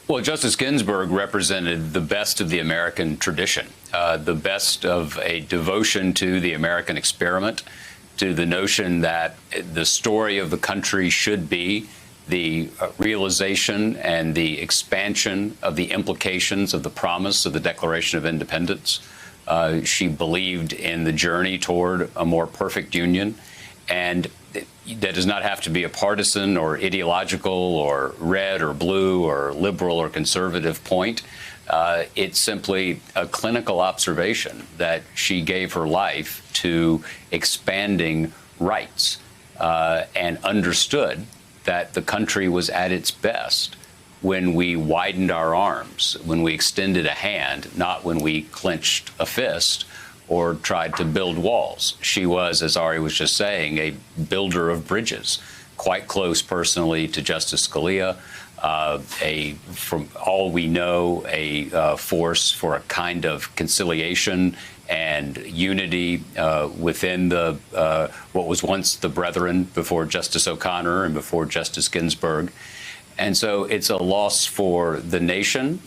Well, Justice Ginsburg represented the best of the American tradition, the best of a devotion to the American experiment, to the notion that the story of the country should be the realization and the expansion of the implications of the promise of the Declaration of Independence. She believed in the journey toward a more perfect union, and that does not have to be a partisan or ideological or red or blue or liberal or conservative point. It's simply a clinical observation that she gave her life to expanding rights and understood that the country was at its best when we widened our arms, when we extended a hand, not when we clenched a fist or tried to build walls. She was, as Ari was just saying, a builder of bridges, quite close personally to Justice Scalia, from all we know, a force for a kind of conciliation and unity within the what was once the Brethren before Justice O'Connor and before Justice Ginsburg. And so it's a loss for the nation.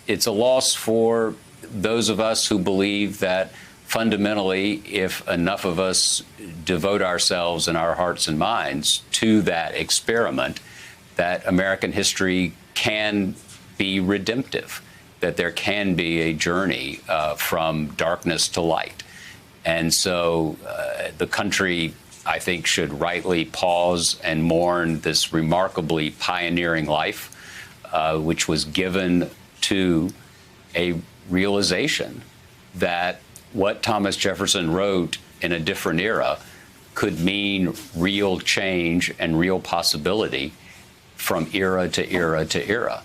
It's a loss for those of us who believe that fundamentally, if enough of us devote ourselves and our hearts and minds to that experiment, that American history can be redemptive, that there can be a journey from darkness to light. And so the country, I think, should rightly pause and mourn this remarkably pioneering life, which was given to a realization that what Thomas Jefferson wrote in a different era could mean real change and real possibility from era to era to era.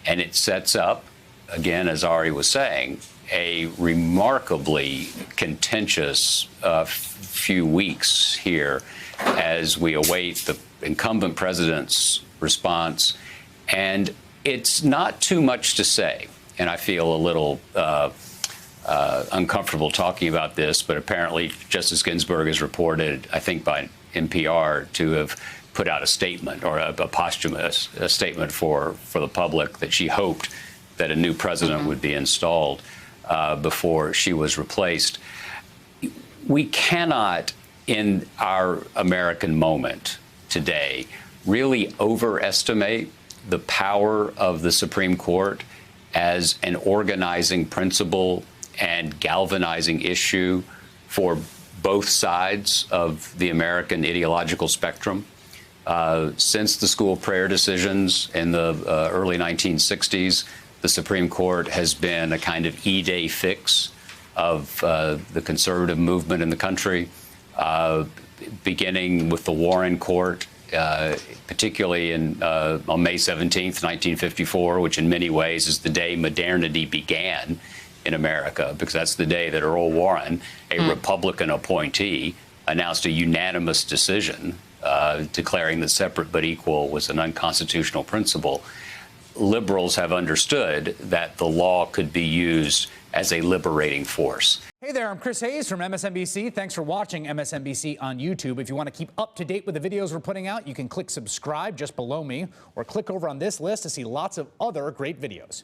And it sets up, again, as Ari was saying, a remarkably contentious few weeks here as we await the incumbent president's response. And it's not too much to say, and I feel a little uncomfortable talking about this, but apparently Justice Ginsburg is reported, I think by NPR, to have put out a statement, or a posthumous statement for the public, that she hoped that a new president would be installed before she was replaced. We cannot, in our American moment today, really overestimate the power of the Supreme Court as an organizing principle and galvanizing issue for both sides of the American ideological spectrum. Since the school prayer decisions in the early 1960s, the Supreme Court has been a kind of E-Day fix of the conservative movement in the country, beginning with the Warren Court, particularly on May 17th, 1954, which in many ways is the day modernity began in America, because that's the day that Earl Warren, a Republican appointee, announced a unanimous decision declaring that separate but equal was an unconstitutional principle. Liberals have understood that the law could be used as a liberating force. Hey there, I'm Chris Hayes from MSNBC. Thanks for watching MSNBC on YouTube. If you want to keep up to date with the videos we're putting out, you can click subscribe just below me, or click over on this list to see lots of other great videos.